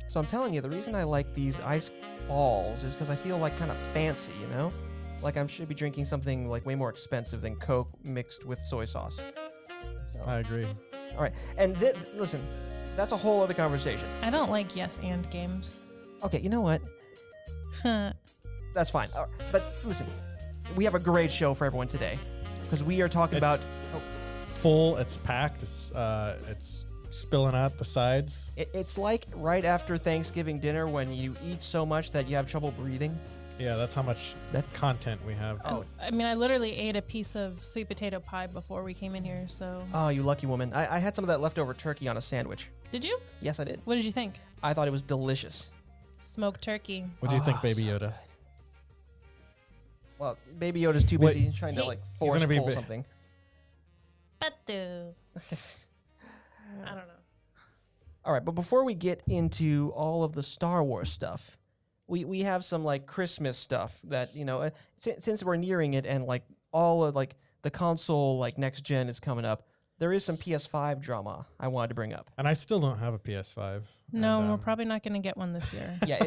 So I'm telling you, the reason I like these ice balls is because I feel like kind of fancy, you know? Like I should be drinking something like way more expensive than Coke mixed with soy sauce. So, I agree. all right, and listen, that's a whole other conversation. I don't like yes and games. Okay, you know what? That's fine. But listen, we have a great show for everyone today because we are talking about full. It's packed. It's spilling out the sides. It's like right after Thanksgiving dinner when you eat so much that you have trouble breathing. Yeah, that's how much content we have. Oh, I mean, I literally ate a piece of sweet potato pie before we came in here, so. Oh, you lucky woman. I had some of that leftover turkey on a sandwich. Did you? Yes, I did. What did you think? I thought it was delicious. Smoked turkey. What do you think, Baby Yoda? Well, Baby Yoda's too busy trying to like force pull something. Batu. I don't know. All right, but before we get into all of the Star Wars stuff, we have some like Christmas stuff that, you know, since we're nearing it and like all of like the console like next gen is coming up, there is some PS5 drama I wanted to bring up. And I still don't have a PS5. No, we're probably not going to get one this year. Yeah.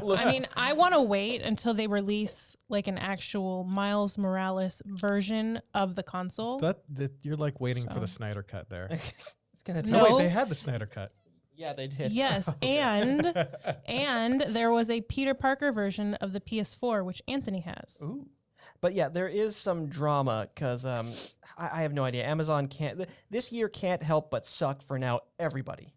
Listen, I mean, I want to wait until they release like an actual Miles Morales version of the console. That you're like waiting for the Snyder Cut there. it's gonna No. Oh, wait, they had the Snyder Cut. Yeah, they did. Yes, and there was a Peter Parker version of the PS4, which Anthony has. Ooh. But yeah, there is some drama because I have no idea. Amazon can't. This year can't help but suck for now everybody.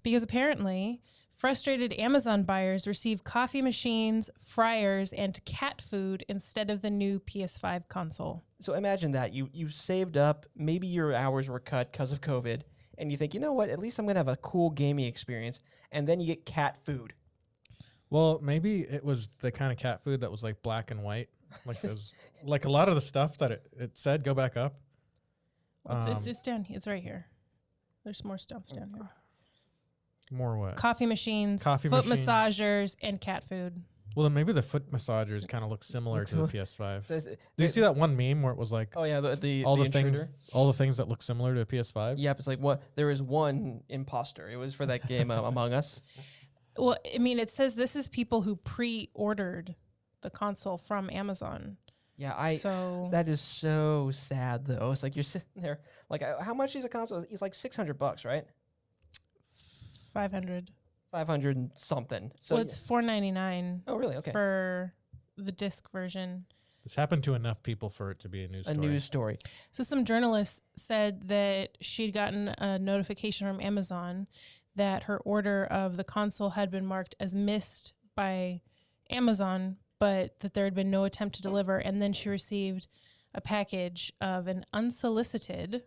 Because apparently, frustrated Amazon buyers receive coffee machines, fryers, and cat food instead of the new PS5 console. So imagine that you saved up. Maybe your hours were cut because of COVID, and you think, you know what? At least I'm gonna have a cool gaming experience, and then you get cat food. Well, maybe it was the kind of cat food that was like black and white. Like those, like a lot of the stuff that it said, go back up. It's down here. It's right here. There's more stuff down here. More what? Coffee machines, foot massagers, and cat food. Well, then maybe the foot massagers kind of look similar to the PS5. So Did you see that one meme where it was like, oh yeah, the things, all the things that look similar to a PS5? Yep, it's like what there is one imposter. It was for that game Among Us. Well, I mean, it says this is people who pre-ordered the console from Amazon. Yeah, that is so sad though. It's like you're sitting there, like, how much is a console? It's like $600, right? 500. 500 and something. So well, it's $499. Oh, really? Okay. For the disc version. This happened to enough people for it to be a news story. A news story. So some journalists said that she'd gotten a notification from Amazon that her order of the console had been marked as missed by Amazon, but that there had been no attempt to deliver. And then she received a package of an unsolicited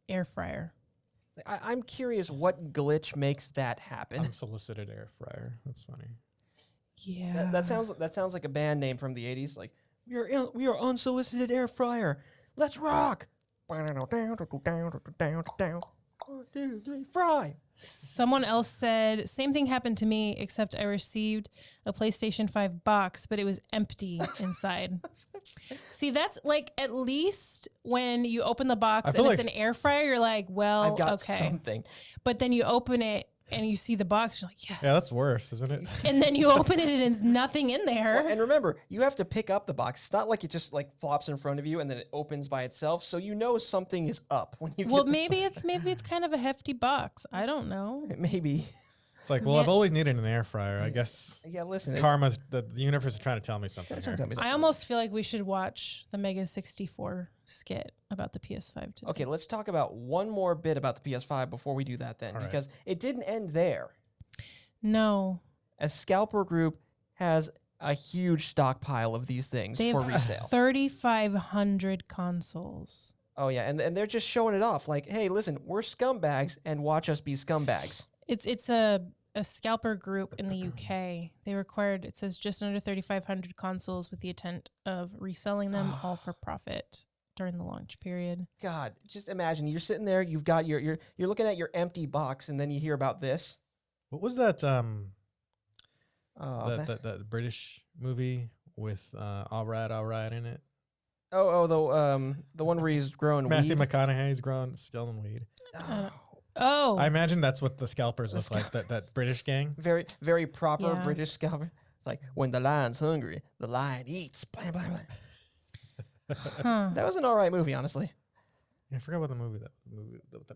air fryer. I'm curious what glitch makes that happen. Unsolicited air fryer. That's funny. Yeah. That sounds like a band name from the 80s. Like, we are unsolicited air fryer. Let's rock. 1, 2, 3, fry. Someone else said, same thing happened to me, except I received a PlayStation 5 box, but it was empty inside. See, that's like, at least when you open the box and it's an air fryer, you're like, well, I've got okay. something. But then you open it and you see the box, you're like, yes. Yeah, that's worse, isn't it? And then you open it and there's nothing in there. Well, and remember, you have to pick up the box. It's not like it just like flops in front of you and then it opens by itself. So you know something is up when you. Well, get maybe it's kind of a hefty box. I don't know. Maybe. It's like, well, I've always needed an air fryer. I guess. Yeah, listen. Karma's the universe is trying to tell me something. I almost feel like we should watch the Mega 64 skit about the PS5 today. Okay, let's talk about one more bit about the PS5 before we do that then, All because it didn't end there. No. A Scalper Group has a huge stockpile of these things for resale. 3,500 consoles. Oh yeah, and they're just showing it off. Like, hey, listen, we're scumbags, and watch us be scumbags. It's a Scalper Group in the UK. They required, it says, just under 3,500 consoles with the intent of reselling them all for profit during the launch period. God, just imagine you're sitting there, you've got you're looking at your empty box, and then you hear about this. What was that? That British movie with All Right in it. Oh, the one where he's growing Matthew weed. McConaughey's growing weed. Oh, I imagine that's what the scalpers look like. That British gang. Very, very proper Yeah. British scalper. It's like, when the lion's hungry, the lion eats. Blah, blah, blah. huh. That was an all right movie, honestly. Yeah, I forgot what that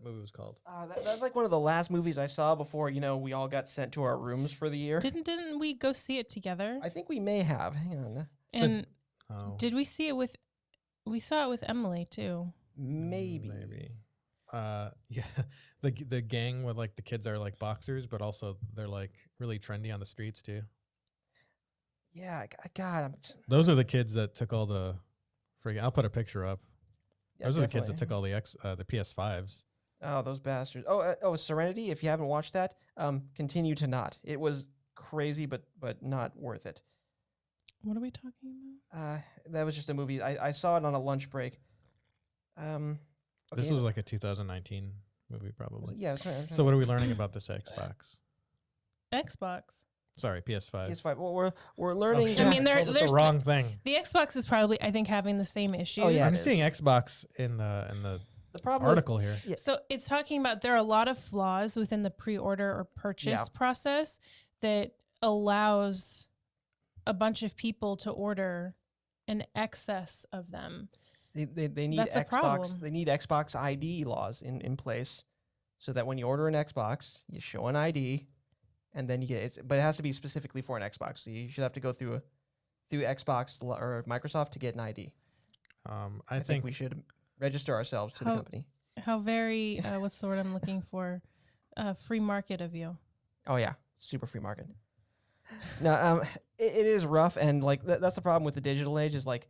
movie was called. That's like one of the last movies I saw before, we all got sent to our rooms for the year. Didn't we go see it together? I think we may have. Hang on. And Oh, did we see it with? We saw it with Emily too. Maybe. Yeah, the gang with like the kids are like boxers, but also they're like really trendy on the streets too. Yeah, God. Those are the kids that took all the freaking. I'll put a picture up. Yeah, Those are the kids that definitely. took all the PS5s. Oh, those bastards. Oh, Serenity. If you haven't watched that, continue to not. It was crazy, but not worth it. What are we talking about? That was just a movie. I saw it on a lunch break. Okay, This was like a 2019 movie, probably. yeah. That's right. So what are we learning about this Xbox? Xbox. Sorry, PS5. It's fine. Well, we're learning. shit. I mean, Pulled up there's the wrong thing. The Xbox is probably, I think, having the same issues. Oh, yeah. I'm it seeing is. Xbox in the the problem article here. Yeah. So it's talking about there are a lot of flaws within the pre-order or purchase Yeah. process that allows a bunch of people to order an excess of them. They need That's a Xbox. problem. They need Xbox ID laws in place, so that when you order an Xbox, you show an ID, and then you get it. But it has to be specifically for an Xbox. So you should have to go through Xbox or Microsoft to get an ID. I think we should register ourselves to the How- company. How very, what's the word I'm looking for? Free market of you. Oh yeah, super free market. No, it is rough, and like that's the problem with the digital age. Is like,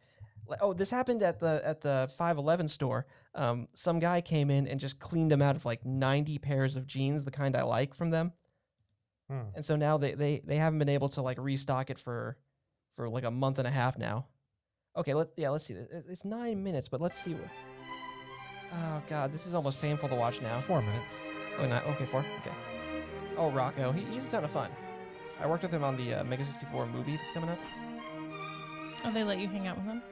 oh, this happened at the 511 store. Some guy came in and just cleaned them out of like 90 pairs of jeans, the kind I like from them, and so now they haven't been able to like restock it for like a month and a half now. Okay, let's see. It's 9 minutes, but let's see what. Oh god, this is almost painful to watch now. it's 4 minutes. Oh, not okay. 4. Okay. Oh, Rocco, he's a ton of fun. I worked with him on the Mega 64 movie that's coming up. Oh, they let you hang out with them?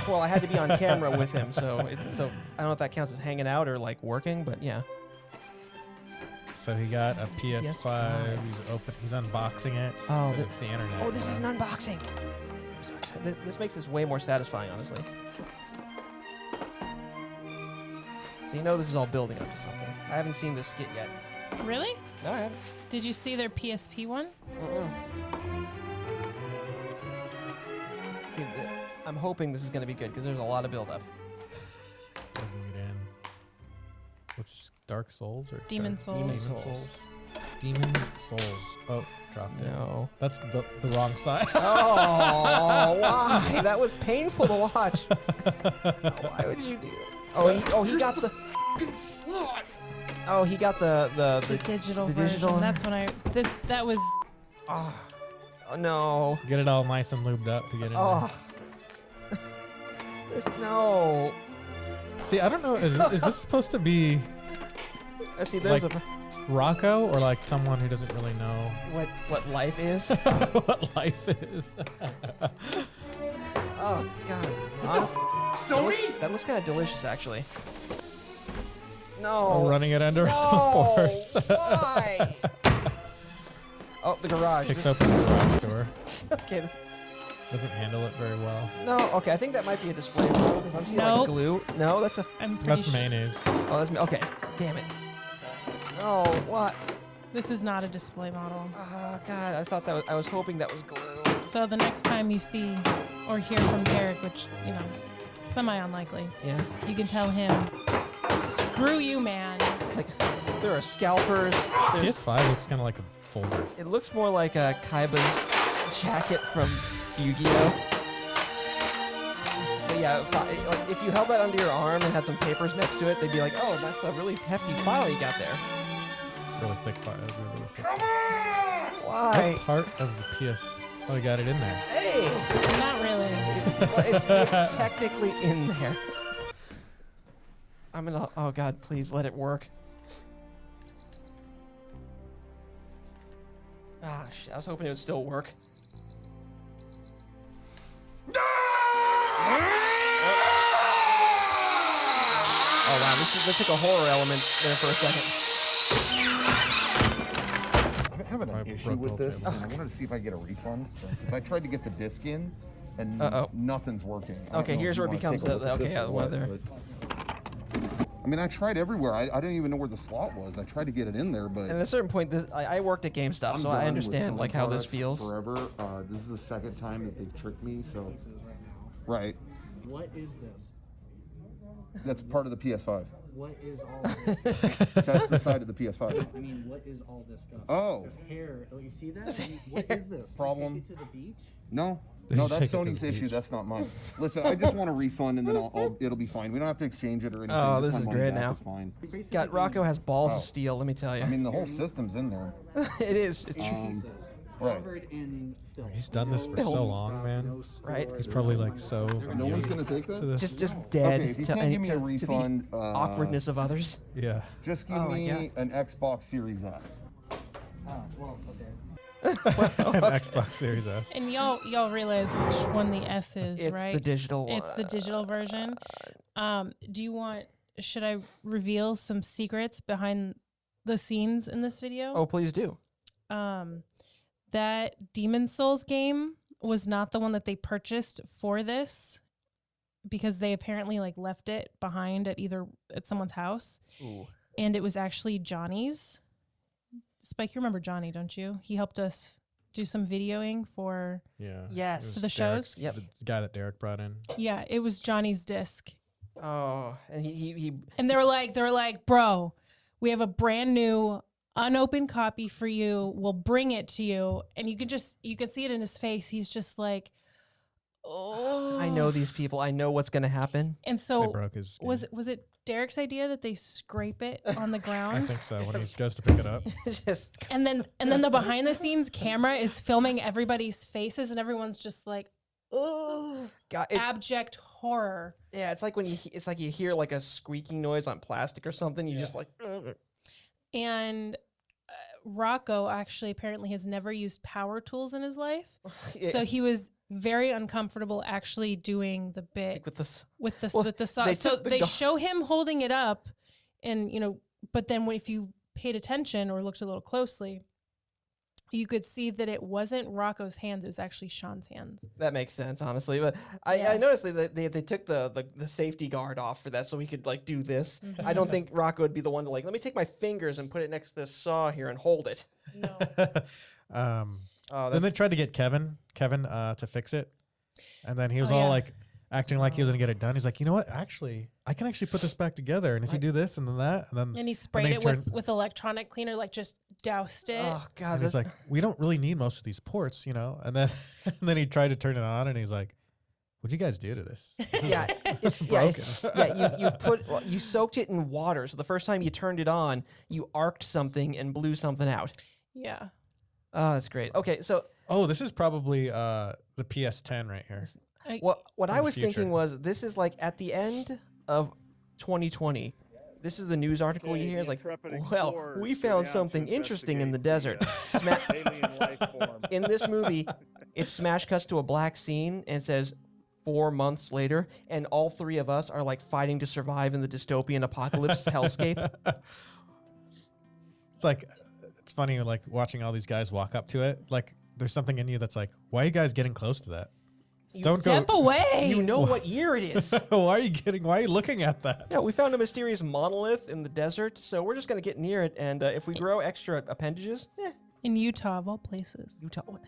Well, I had to be on camera with him, so I don't know if that counts as hanging out or like working, but yeah. So he got a PS5. PS5. He's unboxing it. Oh, 'cause it's the internet. Oh, this is an unboxing. I'm so excited. This makes this way more satisfying, honestly. So this is all building up to something. I haven't seen this skit yet. Really? No, I haven't. Did you see their PSP one? See, I'm hoping this is going to be good because there's a lot of build up. Plugging it in. What's this, Dark Souls or Demon Dark- Souls. Demon Demon Souls. Souls. Demon's Souls. Oh, dropped it. No. That's the wrong side. Oh, why? That was painful to watch. Why would you do it? Oh, he got the slot. Oh, he got the Digital the version. digital- That's when that was. Oh, no. Get it all nice and lubed up to get in Oh. No. there. See, I don't know. Is this supposed to be Let's see. There's Like- Rocco or like someone who doesn't really know what life is. what life is? Oh God. Honestly, Sony? that looks kind of delicious, actually. No. Oh, running it under the No. ports. Why? Oh, the garage. Kicks This- open the garage door. Okay. Doesn't handle it very well. No. Okay. I think that might be a display model because I'm seeing like Nope. glue. No, that's a. I'm pretty That's mayonnaise. Oh, that's me. Okay. Damn it. No. What? This is not a display model. Oh God. I thought I was hoping that was glue. So the next time you see or hear from Derek, which semi-unlikely, Yeah. you can tell him, "Screw you, man." Like there are scalpers. There's, PS5 looks kind of like a folder. it looks more like a Kaiba's jacket from Yu-Gi-Oh. But yeah, like if you held that under your arm and had some papers next to it, they'd be like, "Oh, that's a really hefty file you got there." It's a really thick file. Really thick. Why? What part of the PS? Oh, you got it in there. Hey, Not really. well, it's technically in there. I'm gonna. Oh God, please let it work. Ah, shit, I was hoping it would still work. Oh wow, this is they took a horror element there for a second. I'm having an issue with this, and I wanted to see if I could get a refund. Because I tried to get the disc in, and nothing's working. Okay, here's where it becomes weather. I mean, I tried everywhere. I didn't even know where the slot was. I tried to get it in there, but... And at a certain point, I worked at GameStop, so I understand like how this feels. Forever. This is the second time that they've tricked me, so... Right. What is this? That's part of the PS5. What is all this? That's the side of the PS5. I mean, what is all this stuff? Oh. This hair. Oh, you see that? I mean, what is this? Problem. Take it to the beach? No, Just that's take it to Sony's the issue. beach. That's not mine. Listen, I just want a refund, and then it'll be fine. We don't have to exchange it or anything. Oh, Just this my is money great back now. is fine. God, Rocco has balls of steel. Let me tell you. I mean, the whole system's in there. it is. Pieces. Right. Covered in film. He's done this for so long, man. Right. He's probably like so. No one's gonna take to that. this. Just dead Okay, if you to, can't give me to- a to the refund, awkwardness of others. Yeah. Just give Oh my me an Xbox Series S. Oh, well, okay. An Xbox Series S. And y'all realize which one the S is, It's right? the digital one. It's the digital version. Should I reveal some secrets behind the scenes in this video? Oh, please do. That Demon Souls game was not the one that they purchased for this, because they apparently like left it behind at someone's house. Ooh. And it was actually Johnny's. Spike, you remember Johnny, don't you? He helped us do some videoing for... Yeah. Yes. It was For the shows? Yep. The guy that Derek brought in. Yeah, it was Johnny's disc. Oh, and he And they were like, bro, we have a brand new unopened copy for you. We'll bring it to you. And you can see it in his face. He's just like, oh. I know these people. I know what's gonna happen. And They so broke his. was it Derek's idea that they scrape it on the I ground? think so. When he goes to pick it up. Just And then the behind the scenes camera is filming everybody's faces, and everyone's just like, oh, God, abject horror. yeah, it's like when it's like you hear like a squeaking noise on plastic or something. You just like. And Rocco actually apparently has never used power tools in his life, Yeah, so he was very uncomfortable actually doing the bit like with this. with the Well, with the saw. they So took the they gar- show him holding it up, and but then if you paid attention or looked a little closely, you could see that it wasn't Rocco's hands; it was actually Sean's hands. That makes sense, honestly. But I Yeah. noticed that they took the safety guard off for that, so we could like do this. I don't think Rocco would be the one to like. Let me take my fingers and put it next to this saw here and hold it. No. Oh, Then that's they tried to get Kevin to fix it, and then he was Oh, all yeah. like acting like he was gonna get it done. He's like, you know what? Actually, I can actually put this back together, and if you do this and then that, and then And he sprayed they it with electronic cleaner, like just doused it. oh god. and he's This, like, we don't really need most of these ports, And then and then he tried to turn it on, and he's like, what'd you guys do to this? This is yeah, it's broken. You soaked it in water. So the first time you turned it on, you arced something and blew something out. Yeah. Oh, that's great. Okay, so Oh, this is probably the PS10 right here. what In I the was thinking future. was this is like at the end of 2020. This is the news article you hear. It's like, well, we found something interesting in the desert. In this movie, it smash cuts to a black scene and says 4 months later, and all three of us are like fighting to survive in the dystopian apocalypse hellscape. It's like, it's funny, like watching all these guys walk up to it. Like, there's something in you that's like, why are you guys getting close to that? Don't Step go. away. You know what year it is. Why are you looking at that? Yeah, we found a mysterious monolith in the desert, so we're just gonna get near it, and if we grow extra appendages, In Utah, of all places. Utah, what?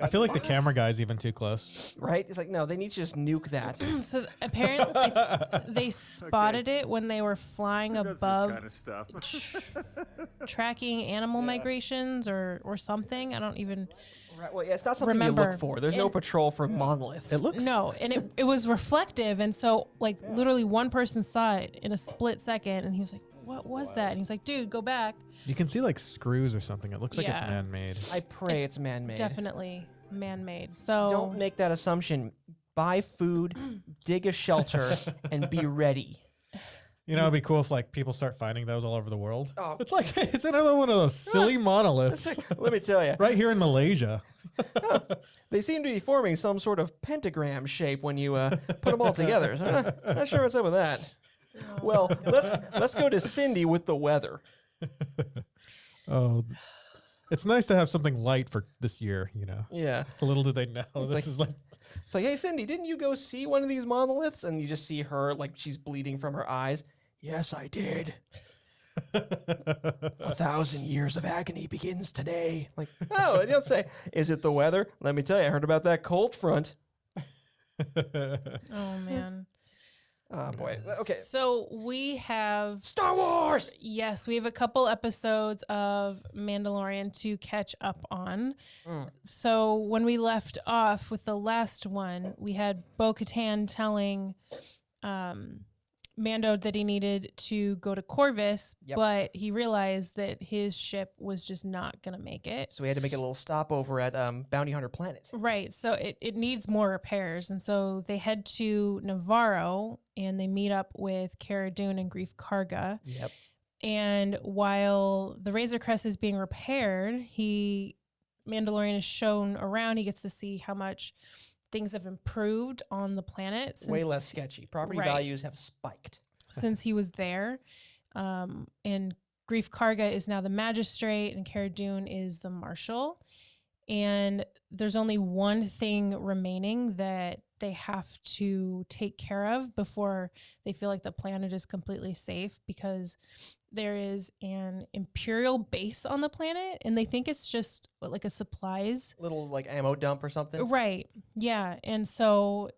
I feel like the camera guy's even too close. Right? It's like, no, they need to just nuke that. So apparently they spotted it when they were flying above kind of stuff. tracking animal migrations or something. I don't even Right, well, yeah, it's not something you remember. look for. There's no And- patrol for monoliths. It looks no, and it was reflective, and so like literally one person saw it in a split second, and he was like, "What was that?" And he's like, "Dude, go back." You can see like screws or something. It looks like it's Yeah. man-made. I pray it's man-made. Definitely man-made. So Don't make that assumption. Buy food, dig a shelter, and be ready. You know, it'd be cool if like people start finding those all over the world. Oh. It's like it's another one of those silly monoliths Let me tell you, right here in Malaysia. they seem to be forming some sort of pentagram shape when you put them all together. So, not sure what's up with that. Well, let's go to Cindy with the weather. Oh, it's nice to have something light for this year, you know. Yeah. Little did they know this is like. It's like, hey, Cindy, didn't you go see one of these monoliths? And you just see her, like, she's bleeding from her eyes. Yes, I did. 1,000 years of agony begins today. Like, oh, and you'll say, is it the weather? Let me tell you, I heard about that cold front. Oh, man. Oh, boy. Okay. So we have Star Wars! Yes, we have a couple episodes of Mandalorian to catch up on. So when we left off with the last one, we had Bo-Katan telling Mando that he needed to go to Corvus, but he realized that his ship was just not going to make it. So we had to make a little stopover at Bounty Hunter Planet. Right. So it needs more repairs. And so they head to Navarro and they meet up with Cara Dune and Greef Karga. Yep. And while the Razor Crest is being repaired, Mandalorian is shown around. He gets to see how much things have improved on the planet. Way less sketchy. Property values have spiked. Since he was there. And Greef Karga is now the magistrate and Cara Dune is the marshal. And there's only one thing remaining that they have to take care of before they feel like the planet is completely safe, because there is an Imperial base on the planet and they think it's just like a supplies. Little like ammo dump or something. Right. Yeah. And so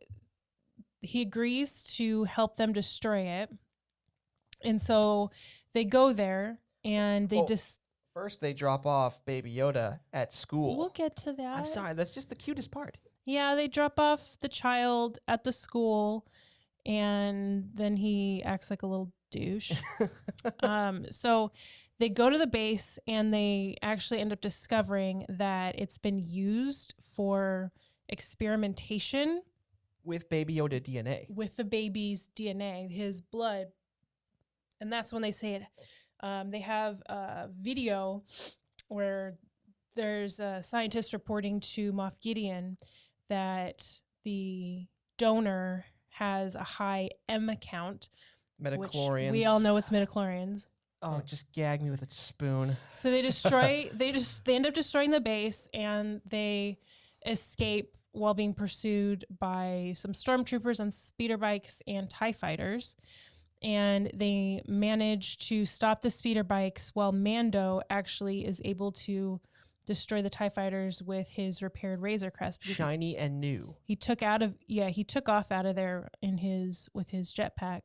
he agrees to help them destroy it. And so they go there and they First, they drop off Baby Yoda at school. We'll get to that. I'm sorry, that's just the cutest part. Yeah, they drop off the child at the school, and then he acts like a little douche. So they go to the base, and they actually end up discovering that it's been used for experimentation with Baby Yoda DNA. With the baby's DNA, his blood. And that's when they say it. They have a video where there's a scientist reporting to Moff Gideon that the donor has a high M count. Midichlorians. We all know it's midichlorians. Oh, just gag me with a spoon. So they destroy, they end up destroying the base, and they escape while being pursued by some stormtroopers on speeder bikes and TIE fighters. And they manage to stop the speeder bikes while Mando actually is able to destroy the TIE fighters with his repaired Razor Crest. Shiny and new. He took off out of there with his jetpack.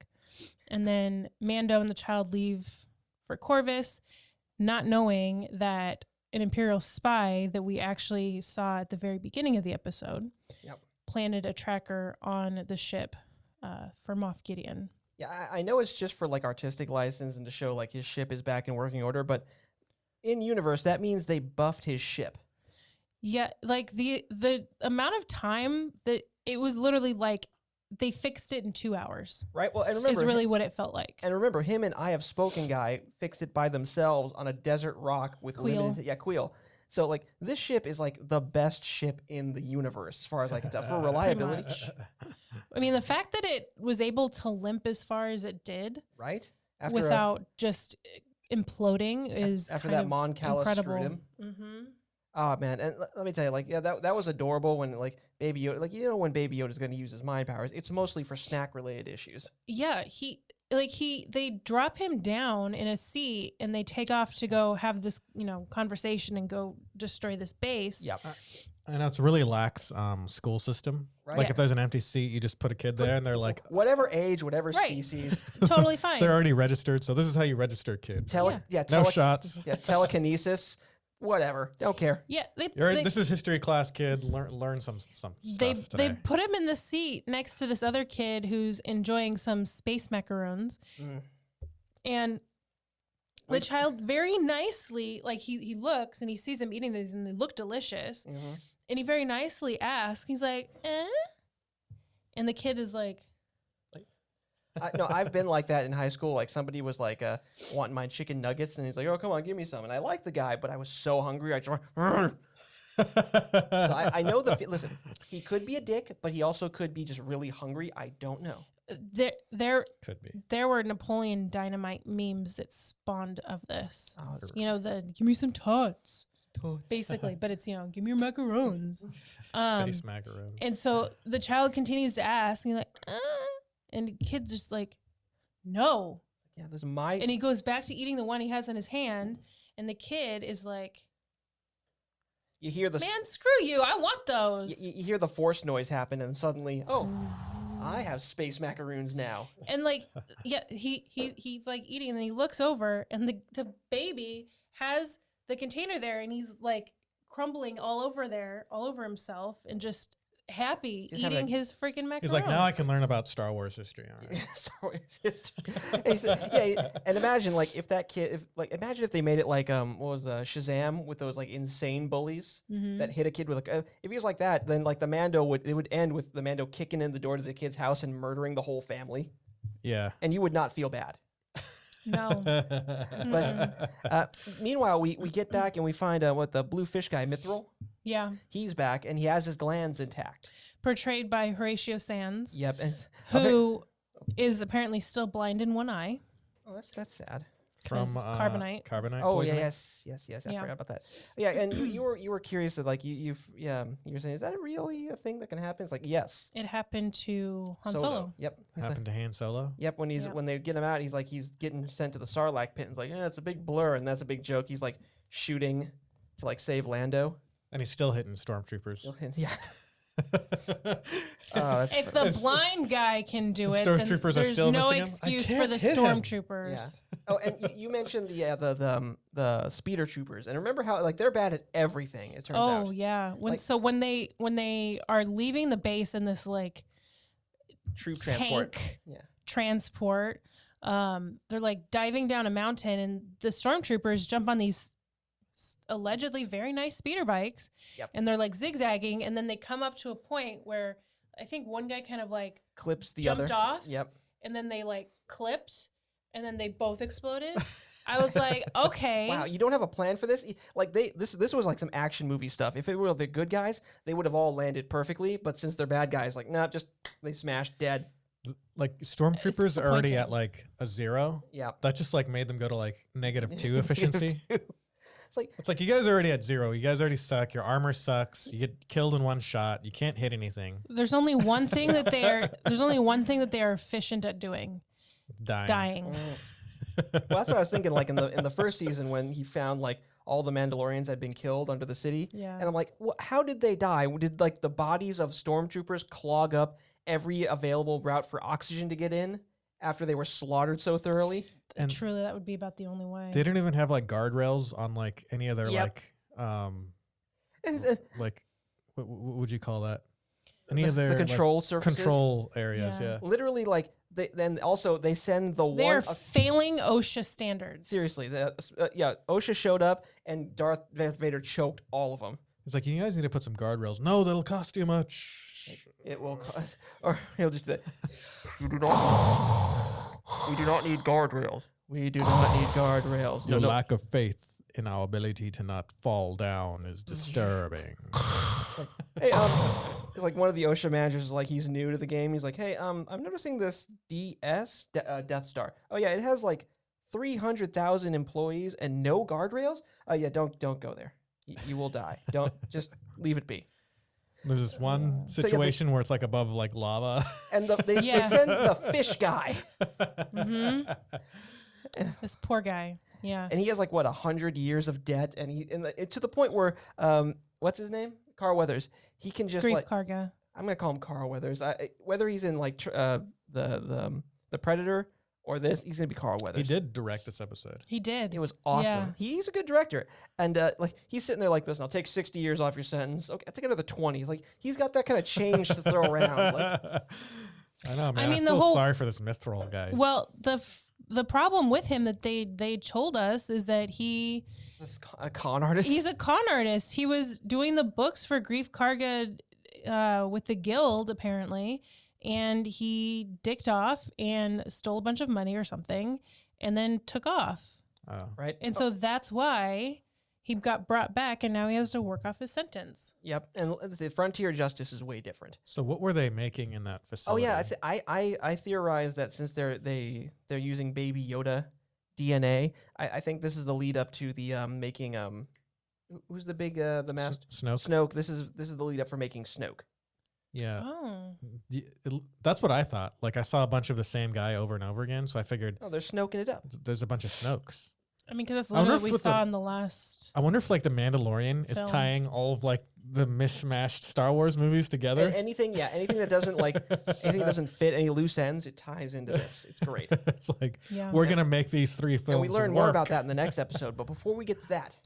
And then Mando and the child leave for Corvus, not knowing that an Imperial spy that we actually saw at the very beginning of the episode planted a tracker on the ship for Moff Gideon. Yeah, I know it's just for like artistic license and to show like his ship is back in working order, but in universe that means they buffed his ship. Yeah, like the amount of time that it was literally like they fixed it in 2 hours. Right. Well, and remember, is really what it felt like. And remember, him and I Have Spoken guy fixed it by themselves on a desert rock with Queel. Queel. So like this ship is like the best ship in the universe as far as I can tell for reliability. I mean, the fact that it was able to limp as far as it did, right, without just imploding, is after kind that of Mon Cala incredible. screwed him. Mm-hmm. Oh man, and let me tell you, like, yeah, that was adorable when like Baby Yoda, like, you know, when Baby Yoda's going to use his mind powers, it's mostly for snack related issues. Yeah, they drop him down in a seat and they take off to go have this, conversation and go destroy this base. Yep. I know it's a really lax school system. Right. Like if there's an empty seat, you just put a kid there and they're like, whatever age, whatever species. Totally fine. They're already registered. So this is how you register a kid. No shots. Yeah, telekinesis. Whatever. Don't care. Yeah, this is history class, kid. Learn some stuff They today. put him in the seat next to this other kid who's enjoying some space macaroons, and the child very nicely, like he looks and he sees him eating these and they look delicious, and he very nicely asks, he's like, eh? And the kid is like. No, I've been like that in high school. Like somebody was like wanting my chicken nuggets, and he's like, "Oh, come on, give me some." And I liked the guy, but I was so hungry. I just went, so I know listen, he could be a dick, but he also could be just really hungry. I don't know. Could be. there were Napoleon Dynamite memes that spawned of this. Oh, that's The give me some tots, basically, but it's give me your macarons. Space macaroons. And so the child continues to ask, and he's like, and the kid's just like, no. Yeah, there's my. And he goes back to eating the one he has in his hand, and the kid is like, you hear the man, screw you! I want those. you hear the force noise happen, and suddenly, oh, I have space macaroons now. And like, yeah, he's like eating, and then he looks over, and the baby has the container there, and he's like crumbling all over himself, and just happy eating his freaking macarons. He's like, now I can learn about Star Wars history. All right. Star Wars history. And imagine if that kid, imagine if they made it like what was Shazam with those like insane bullies that hit a kid with if he was like that, then like it would end with the Mando kicking in the door to the kid's house and murdering the whole family. Yeah. And you would not feel bad. No. But meanwhile, we get back and we find the blue fish guy, Mithril. Yeah. He's back and he has his glands intact. Portrayed by Horatio Sands. Yep. And, who is apparently still blind in one eye. Oh, that's sad. From carbonite. Carbonite. Oh poisoning? yes. I forgot about that. Yeah, and you were curious that you were saying, is that really a thing that can happen? It's like, yes. It happened to Han Solo. Yep. Happened to Han Solo. Yep. When they get him out, he's getting sent to the Sarlacc pit. And it's like, it's a big blur, and that's a big joke. He's like shooting to like save Lando. And he's still hitting stormtroopers. Yeah. If the blind guy can do it, then stormtroopers are there's still no missing him? I excuse for can't the hit him. stormtroopers. Yeah. Oh, and you mentioned the speeder troopers, and remember how they're bad at everything. It turns out. Oh yeah. When they are leaving the base in this like Troop tank transport. Yeah. transport, they're like diving down a mountain, and the stormtroopers jump on these allegedly very nice speeder bikes. Yep. And they're like zigzagging, and then they come up to a point where I think one guy kind of like Clips the jumped other. off. Yep. And then they like clipped, and then they both exploded. I was like, okay. Wow, you don't have a plan for this? Like this was like some action movie stuff. If it were the good guys, they would have all landed perfectly. But since they're bad guys, like just they smashed dead. Like stormtroopers are already at like a 0. Yeah. That just like made them go to like -2 efficiency. It's like you guys are already at 0. You guys already suck. Your armor sucks. You get killed in one shot. You can't hit anything. There's only one thing that they are. There's only one thing that they are efficient at doing. Dying. Well, that's what I was thinking. Like in the first season when he found like all the Mandalorians had been killed under the city. Yeah. And I'm like, how did they die? Did like the bodies of stormtroopers clog up every available route for oxygen to get in after they were slaughtered so thoroughly? And truly, that would be about the only way. they didn't even have like guardrails on like any of their like what would you call that? Any of their the control surfaces? Control areas, yeah. Literally, like they send the They're one. failing OSHA standards. Seriously, OSHA showed up and Darth Vader choked all of them. He's like, you guys need to put some guardrails. No, that'll cost you much. It will cost, or he'll just do that. We do not need guardrails. We do not need guardrails. Your lack of faith in our ability to not fall down is disturbing. Hey, it's like one of the OSHA managers is like, he's new to the game. He's like, hey, I'm noticing this Death Star. Oh yeah, it has like 300,000 employees and no guardrails. Oh yeah, don't go there. You will die. Don't just leave it be. There's this one situation where it's like above like lava. And they send the fish guy. Mm-hmm. This poor guy. Yeah. And he has like 100 years of debt, and to the point where what's his name? Carl Weathers. He can just Grief Karga. I'm gonna call him Carl Weathers. Whether he's in like the Predator or this, he's gonna be Carl Weathers. He did direct this episode. He did. It was awesome. Yeah. He's a good director, and like he's sitting there like this. And I'll take 60 years off your sentence. Okay, I'll take another 20. Like he's got that kind of change to throw around. Like, I know, man. I mean, I the feel whole- sorry for this Mithril guy. Well, the problem with him that they told us is that this a con artist. he's a con artist. He was doing the books for Grief Karga with the guild apparently, and he dicked off and stole a bunch of money or something, and then took off. Oh. Right. And so that's why he got brought back, and now he has to work off his sentence. Yep, and the frontier justice is way different. So what were they making in that Oh facility? yeah, I theorize that since they're using Baby Yoda DNA, I think this is the lead up to the making who's the big the master Snoke. Snoke. This is the lead up for making Snoke. Yeah. Oh. That's what I thought. Like I saw a bunch of the same guy over and over again, so I figured Oh, they're snoking it up. there's a bunch of Snokes. I mean, because that's I wonder literally if what we with saw the- in the last. I wonder if like the Mandalorian is Film. tying all of like the mishmashed Star Wars movies together. Anything that doesn't anything that doesn't fit any loose ends, it ties into this. It's great. It's like Yeah. we're gonna make these 3 films. And we learn more work. about that in the next episode. But before we get to that,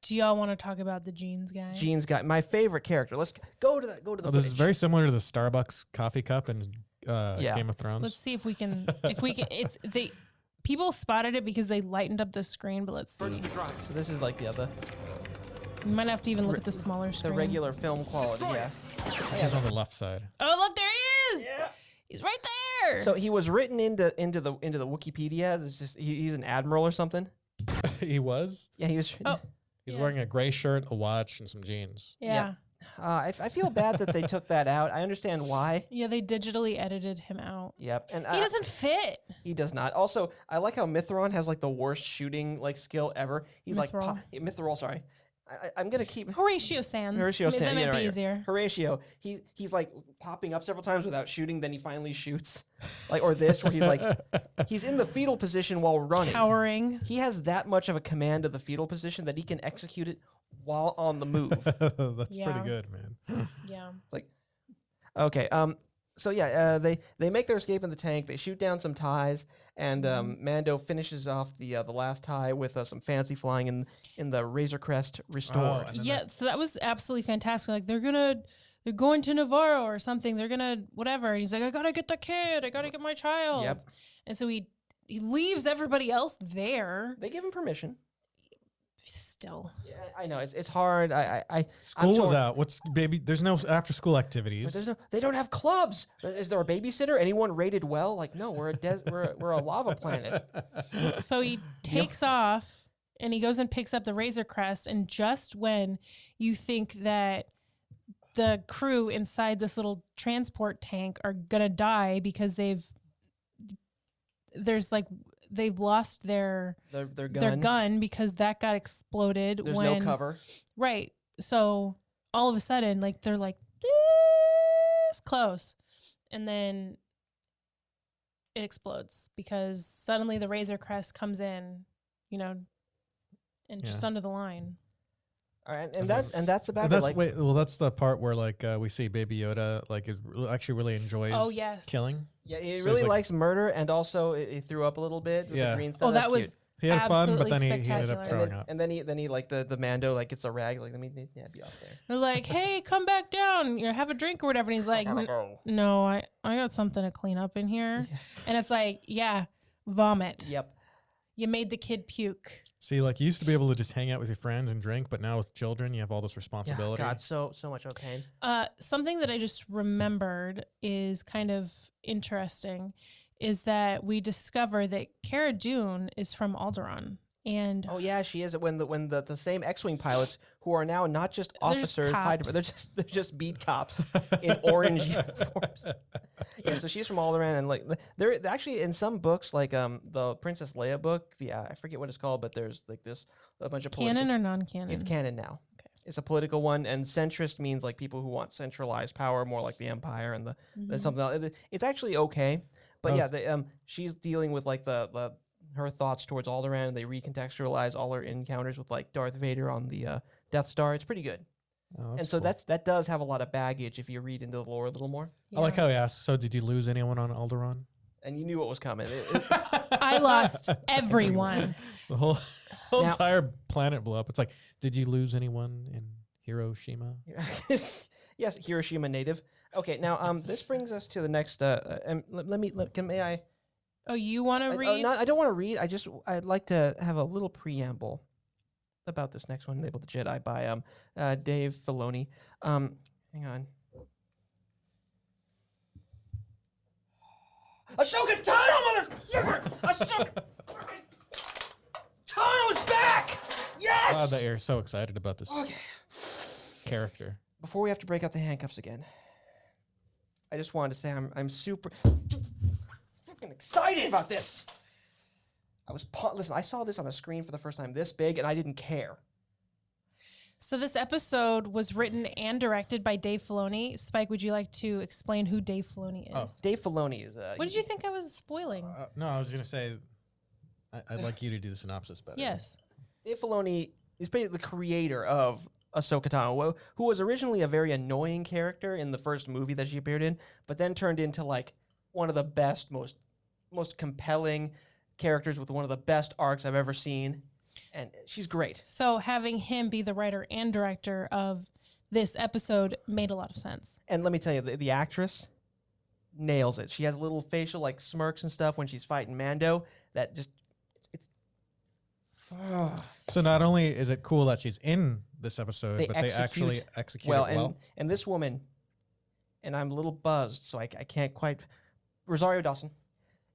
Do y'all want to talk about the jeans guy? Gene's got my favorite character. Let's go to the Oh, this is footage. very similar to the Starbucks coffee cup in Yeah. Game of Thrones. Let's see if we can. It's they. People spotted it because they lightened up the screen, but let's see. So this is like the You might have to even look at the smaller the screen. regular film quality. Yeah. He's on the left side. Oh, look, there he is! Yeah. He's right there. So he was written into the Wikipedia. It's just he's an admiral or something. He was. Yeah, he was. Oh. He's Yeah. wearing a gray shirt, a watch, and some jeans. yeah. I feel bad that they took that out. I understand why. Yeah, they digitally edited him out. Yep, and He doesn't fit. He does not. Also, I like how Mithron has like the worst shooting like skill ever. He's Mithril. Mithril. Sorry, I'm gonna keep Horatio Sands. Horatio That Sands. might Yeah, be right. easier. Horatio. He's like popping up several times without shooting. Then he finally shoots, like or this where he's like he's in the fetal position while running. Towering. He has that much of a command of the fetal position that he can execute it while on the move. That's Yeah. pretty good, man. Yeah. Okay. So yeah, they make their escape in the tank. They shoot down some ties, and Mando finishes off the last tie with some fancy flying in the Razor Crest Restored. and then Yeah, so that was absolutely fantastic. Like they're going to Navarro or something. They're gonna whatever. And he's like, I gotta get the kid. I gotta get my child. Yep. And so he leaves everybody else there. They give him permission. Still. Yeah, I know it's hard. I'm School was torn. out. What's baby? There's no after school But activities. they don't have clubs. Is there a babysitter? Anyone rated well? Like no, we're a lava planet. So he takes off and he goes and picks up the Razor Crest. And just when you think that the crew inside this little transport tank are gonna die because they've lost their gun because that got exploded. There's when, no cover. Right. So all of a sudden, like they're like this close, and then it explodes because suddenly the Razor Crest comes in, and just Yeah. under the line. All right, and that's about And it. that's Like, that's the part where like we see Baby Yoda like actually really enjoys Oh, yes. killing. yeah, he So really he's like- likes murder, and also he threw up a little bit with Yeah. the green stuff. Oh, That's that was cute. He had fun, but then Absolutely he ended up spectacular. throwing and up. then he like the Mando like gets a rag like let me be off there. They're like, "Hey, come back down. Have a drink or whatever." And he's like, "No, I got something to clean up in here." And it's like, "Yeah, vomit. Yep. You made the kid puke." See, like you used to be able to just hang out with your friends and drink, but now with children, you have all this Yeah, responsibility. God, so much of a pain. Something that I just remembered is kind of interesting is that we discover that Cara Dune is from Alderaan. And Oh yeah, she is. When the same X-wing pilots who are now not just They're just officers, cops. they're just beat cops in orange uniforms. Yeah, so she's from Alderaan, and like they're actually in some books, like the Princess Leia book. Yeah, I forget what it's called, but there's like a bunch of canon or non-canon? It's canon now. Okay. It's a political one, and centrist means like people who want centralized power, more like the Empire and Mhm. something else. It's actually okay, but Oh, yeah, she's dealing with like the her thoughts towards Alderaan, and they recontextualize all her encounters with like Darth Vader on the Death Star. It's pretty good, Oh, and so cool. that does have a lot of baggage if you read into the lore a little more. I like Yeah. how he asked. So, did you lose anyone on Alderaan? And you knew what was coming. I lost everyone. The whole Now- entire planet blew up. It's like, did you lose anyone in Hiroshima? Yes, Hiroshima native. Okay, now this brings us to the next. May I? Oh, you want to read? I don't want to read. I'd like to have a little preamble about this next one, labeled the Jedi by Dave Filoni. Hang on. Ahsoka Tano, motherfucker! Ahsoka Tano's back! Yes! Glad that you're so excited about this Okay. character. Before we have to break out the handcuffs again, I just wanted to say I'm super fucking excited about this. Listen, I saw this on the screen for the first time this big, and I didn't care. So this episode was written and directed by Dave Filoni. Spike, would you like to explain who Dave Filoni is? Oh. Dave Filoni is. What did you think I was spoiling? No, I was going to say, I'd like you to do the synopsis better. Yes. Dave Filoni is basically the creator of Ahsoka Tano, who was originally a very annoying character in the first movie that she appeared in, but then turned into like one of the best, most compelling characters with one of the best arcs I've ever seen. And she's great. So having him be the writer and director of this episode made a lot of sense. And let me tell you, the actress nails it. She has little facial like smirks and stuff when she's fighting Mando. That just it's. So not only is it cool that she's in this episode, They but they actually execute well, it well. and this woman, and I'm a little buzzed, so I can't quite. Rosario Dawson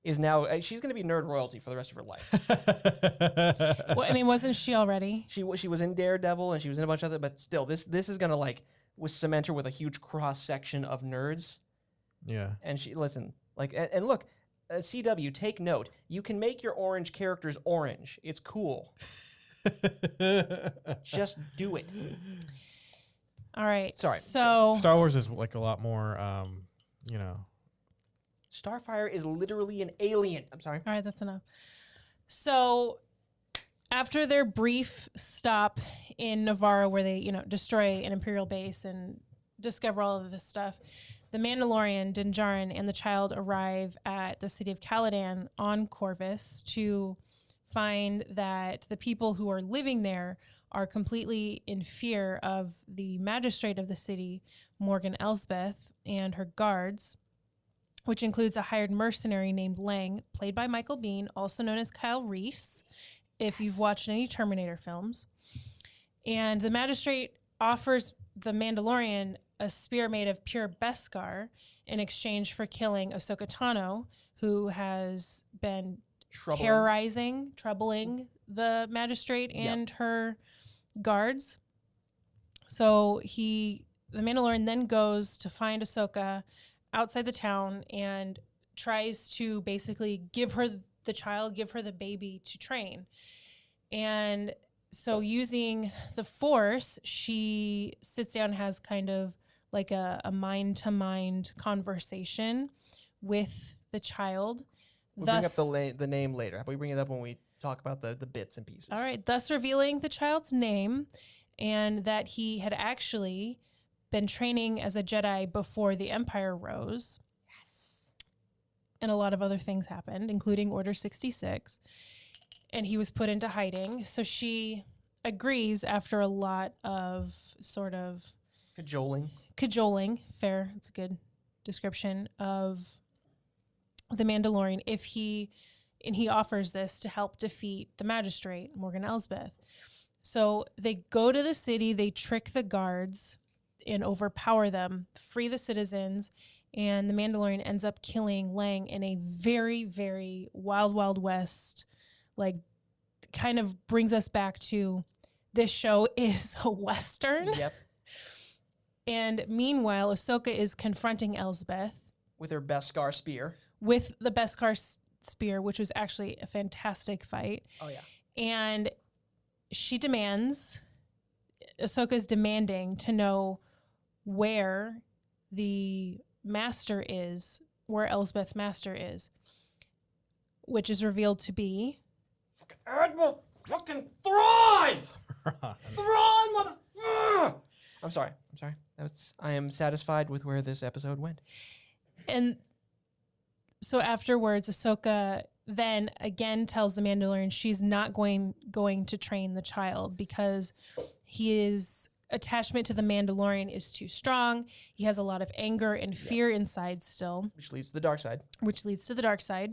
is now she's going to be nerd royalty for the rest of her life. Well, I mean, wasn't she already? She was in Daredevil and she was in a bunch of other, but still, this is going to like cement her with a huge cross section of nerds. Yeah. And she and look, CW, take note. You can make your orange characters orange. It's cool. Just do it. All right. Sorry. So Star Wars is like a lot more, Starfire is literally an alien. I'm sorry. all right, that's enough. So after their brief stop in Navarro where they, destroy an Imperial base and discover all of this stuff, the Mandalorian, Din Djarin, and the child arrive at the city of Caladan on Corvus to find that the people who are living there are completely in fear of the magistrate of the city, Morgan Elsbeth, and her guards, which includes a hired mercenary named Lang, played by Michael Biehn, also known as Kyle Reese, if you've watched any Terminator films. And the magistrate offers the Mandalorian a spear made of pure Beskar in exchange for killing Ahsoka Tano, who has been troubling the magistrate and her guards. So the Mandalorian then goes to find Ahsoka outside the town and tries to basically give her the baby to train. And so using the Force, she sits down and has kind of like a mind-to-mind conversation with the child. We'll bring up the name later. How about we bring it up when we talk about the bits and pieces? All right, thus revealing the child's name and that he had actually been training as a Jedi before the Empire rose. Yes. And a lot of other things happened, including Order 66. And he was put into hiding. So she agrees after a lot of sort of cajoling, fair, it's a good description of the Mandalorian, and he offers this to help defeat the magistrate, Morgan Elsbeth. So they go to the city, they trick the guards and overpower them, free the citizens, and the Mandalorian ends up killing Lang in a very, very Wild Wild West, like, kind of brings us back to this show is a Western. Yep. And meanwhile, Ahsoka is confronting Elsbeth. With her Beskar spear. With the Beskar spear, which was actually a fantastic fight. Oh, yeah. And Ahsoka's demanding to know where the master is, where Elsbeth's master is, which is revealed to be fucking Admiral fucking Thrawn! Thrawn, motherfucker! I'm sorry. I am satisfied with where this episode went. And so afterwards, Ahsoka then again tells the Mandalorian she's not going to train the child because his attachment to the Mandalorian is too strong. He has a lot of anger and fear inside still. Which leads to the dark side.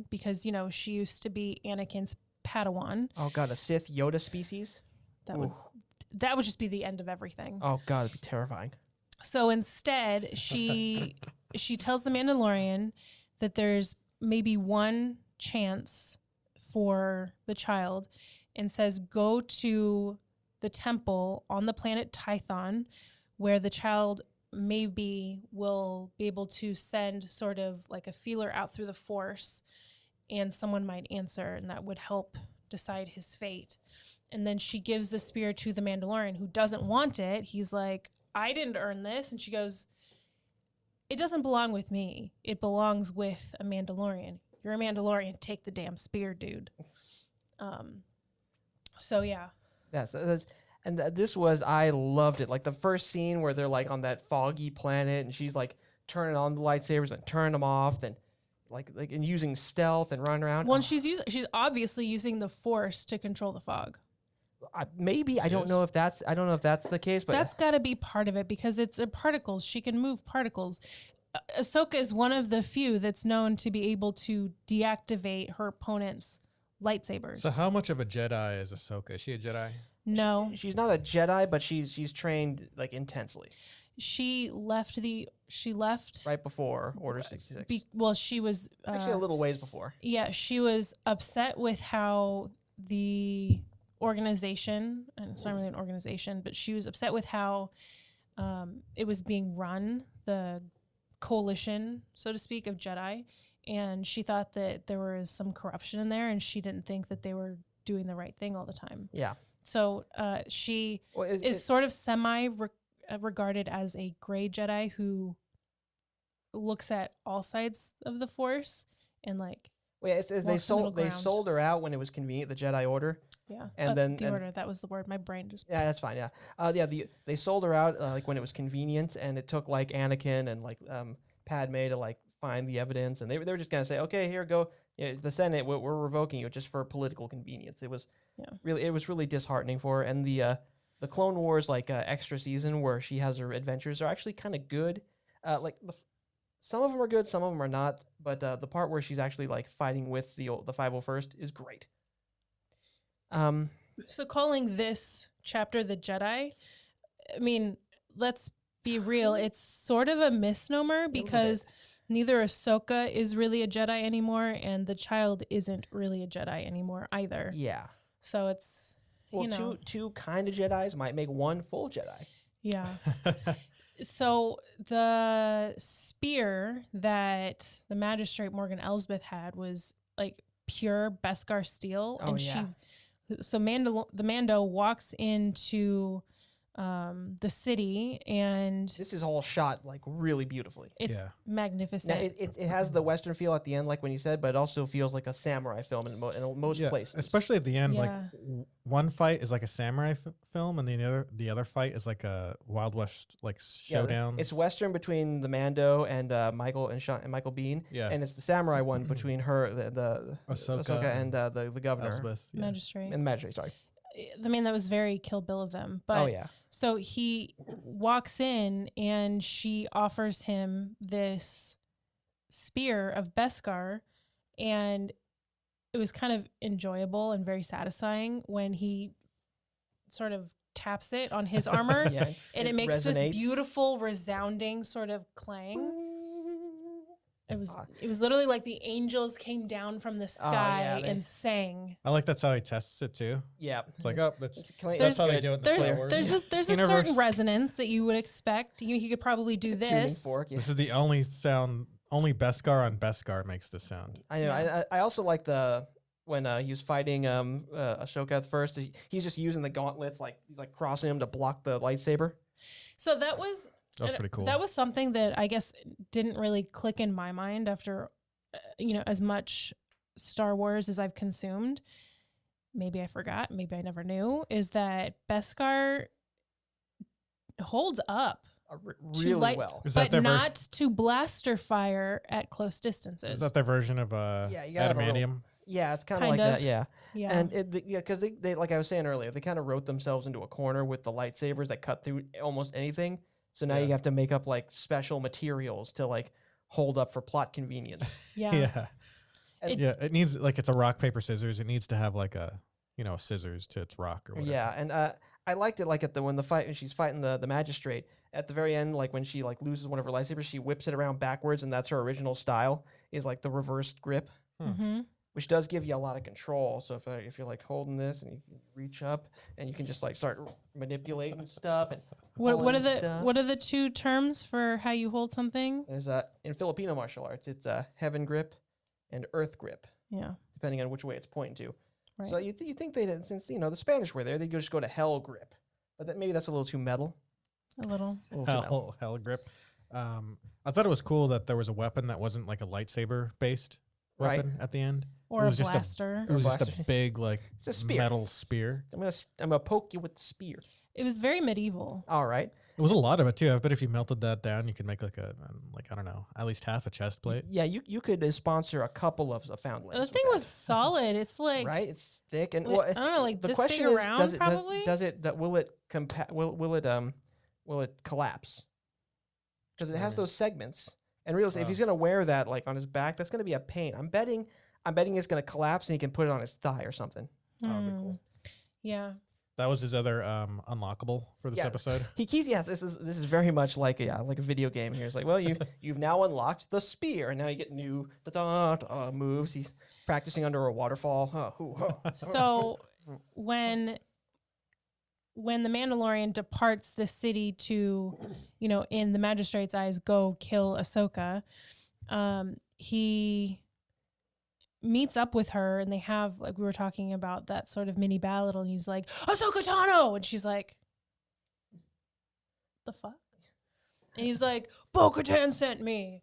Because, she used to be Anakin's Padawan. Oh, God, a Sith Yoda species? That would just be the end of everything. Oh, God, it'd be terrifying. So instead, she tells the Mandalorian that there's maybe one chance for the child and says, go to the temple on the planet Tython, where the child maybe will be able to send sort of like a feeler out through the Force, and someone might answer, and that would help decide his fate. And then she gives the spear to the Mandalorian, who doesn't want it. He's like, I didn't earn this. And she goes, it doesn't belong with me. It belongs with a Mandalorian. You're a Mandalorian. Take the damn spear, dude. So yeah. Yes, this was, I loved it. Like the first scene where they're like on that foggy planet, and she's like turning on the lightsabers and turning them off, and like and using stealth and running around. Well, she's obviously using the Force to control the fog. Maybe I don't know if that's the case, but That's got to be part of it because it's particles. She can move particles. Ahsoka is one of the few that's known to be able to deactivate her opponent's lightsabers. So how much of a Jedi is Ahsoka? Is she a Jedi? No, she's not a Jedi, but she's trained like intensely. She left Right before Order 66. She was Actually, a little ways before. Yeah, she was upset with how the organization, and it's not really an organization, but she was upset with how it was being run, the coalition, so to speak, of Jedi. And she thought that there was some corruption in there, and she didn't think that they were doing the right thing all the time. Yeah. So she is sort of regarded as a gray Jedi who looks at all sides of the Force and like. Well, they sold her out when it was convenient, the Jedi Order. Yeah, and then the Order, that was the word. My brain just. Yeah, that's fine. Yeah, they sold her out like when it was convenient, and it took like Anakin and like Padme to like find the evidence, and they were just gonna say, okay, here go, the Senate, we're revoking you just for political convenience. It was really disheartening for her, and the Clone Wars like extra season where she has her adventures are actually kind of good. Some of them are good, some of them are not, but the part where she's actually like fighting with the 501st is great. So calling this chapter the Jedi, I mean, let's be real, it's sort of a misnomer because neither Ahsoka is really a Jedi anymore, and the child isn't really a Jedi anymore either. Yeah. So it's, two kind of Jedis might make one full Jedi. Yeah. So the spear that the magistrate Morgan Elsbeth had was like pure Beskar steel, the Mando walks into the city, and this is all shot like really beautifully. It's magnificent. Now, it has the Western feel at the end, like when you said, but it also feels like a samurai film in most places. Especially at the end, like one fight is like a samurai film, and the other fight is like a Wild West like showdown. It's Western between the Mando and Michael Biehn, and it's the samurai one between her, the Ahsoka and the governor, Elsbeth, magistrate, and the magistrate. Sorry. I mean, that was very Kill Bill of them. But so he walks in, and she offers him this spear of Beskar, and it was kind of enjoyable and very satisfying when he sort of taps it on his armor, and it makes this beautiful resounding sort of clang. It was literally like the angels came down from the sky and sang. I like that's how he tests it too. Yeah, it's like that's how they do it. There's a certain resonance that you would expect. He could probably do this. Fork, This is the only sound. Only Beskar on Beskar makes this sound. I know. Yeah. I also like when he was fighting Ahsoka at first. He's just using the gauntlets, like he's like crossing them to block the lightsaber. So that was pretty cool. That was something that I guess didn't really click in my mind after, as much Star Wars as I've consumed. Maybe I forgot, maybe I never knew, is that Beskar holds up really well. But not to blaster fire at close distances. Is that their version of adamantium? Yeah, it's kind of like that. Yeah. And because they like I was saying earlier, they kind of wrote themselves into a corner with the lightsabers that cut through almost anything. So now you have to make up like special materials to like hold up for plot convenience. It needs like it's a rock paper scissors. It needs to have like a scissors to its rock or whatever. Yeah, and I liked it like when she's fighting the magistrate at the very end, like when she like loses one of her lightsabers, she whips it around backwards, and that's her original style is like the reversed grip. Mm-hmm. which does give you a lot of control. So if you're like holding this and you can reach up and you can just like start manipulating stuff and What pulling are the stuff. what are the two terms for how you hold something? There's in Filipino martial arts, it's heaven grip and earth grip, Yeah. depending on which way it's pointing to. Right. So you think they did, since the Spanish were there, they just go to hell grip, but maybe that's a little too metal. A little. A little too metal. Hell grip. I thought it was cool that there was a weapon that wasn't like a lightsaber based Right. weapon at the end. Or It a was just a- blaster. It was Blaster. just a big like It's a spear. metal spear. I'm gonna poke you with the spear. It was very medieval. All right. It was a lot of it too. I bet if you melted that down, you could make like I don't know, at least half a chest plate. Yeah, you could sponsor a couple of foundlings. The with thing that. was solid. It's like right. It's thick and I don't know, like the this question big is, around, does it probably. does it that will it collapse? Because it has Okay. those segments. And realize if Wow. he's gonna wear that like on his back, that's gonna be a pain. I'm betting it's gonna collapse and he can put it on his thigh or something. That would be cool. Yeah. That was his other unlockable for this Yeah. episode. He keeps this is very much like a video game here. It's like, well, you've now unlocked the spear, and now you get new moves. He's practicing under a waterfall. So when the Mandalorian departs the city to, in the magistrate's eyes, go kill Ahsoka, he meets up with her and they have, like we were talking about, that sort of mini battle, and he's like, Ahsoka Tano! And she's like, the fuck? And he's like, Bo-Katan sent me.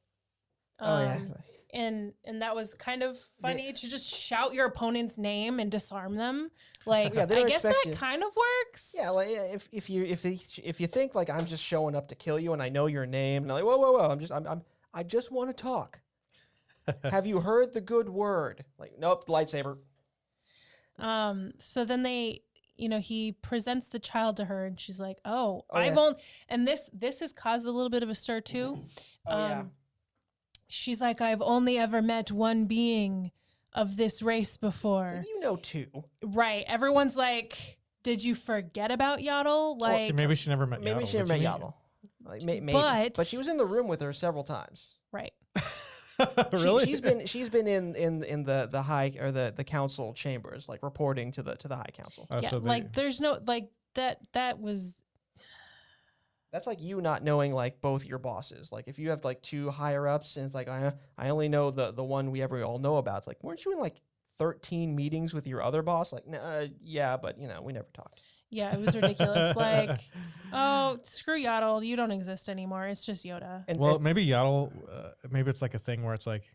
And that was kind of funny to just shout your opponent's name and disarm them. Like, Yeah, they I don't guess expect that you. kind of works. Yeah, like if you think like I'm just showing up to kill you and I know your name and I'm like whoa, I just want to talk. Have you heard the good word? Like, nope, lightsaber. So then he presents the child to her, and she's like, "Oh, Oh, I've yeah. only," and this has caused a little bit of a stir too. Yeah. She's like, "I've only ever met one being of this race It's before." like, you know two. Right? Everyone's like, "Did you forget about Yaddle?" Like, Maybe she never met Maybe Yaddle, she never did met Yaddle. Like, maybe. But she was in the room with her several times. right? Really? She's been in the high or the council chambers, like reporting to the high council. Oh, Yeah. so they- Like, there's no like that was. That's like you not knowing like both your bosses. Like if you have like two higher ups and it's like I only know the one we all know about. It's like, weren't you in like 13 meetings with your other boss? Like, nah, yeah, but we never talked. Yeah, it was ridiculous. Like, oh, screw Yaddle, you don't exist anymore. It's just Yoda. And, well, and- maybe Yaddle. Maybe it's like a thing where it's like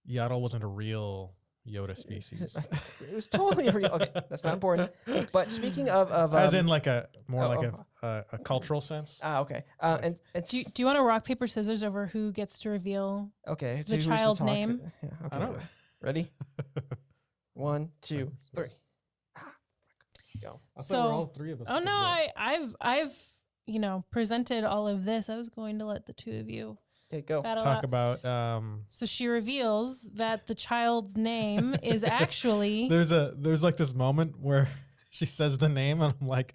Yaddle wasn't a real Yoda species, it was totally real. Okay, that's not important. But speaking of as in like a more oh, like a cultural sense. okay. And Do you want to rock paper scissors over who gets to reveal? okay, the who's to child's talk? name? Yeah, okay. I don't. Ready? 1, 2, 3. Go. I thought we're all three of us. Oh no, I've presented all of this. I was going to let the two of you Okay, go. battle talk out. about. So she reveals that the child's name is actually There's like this moment where she says the name, and I'm like,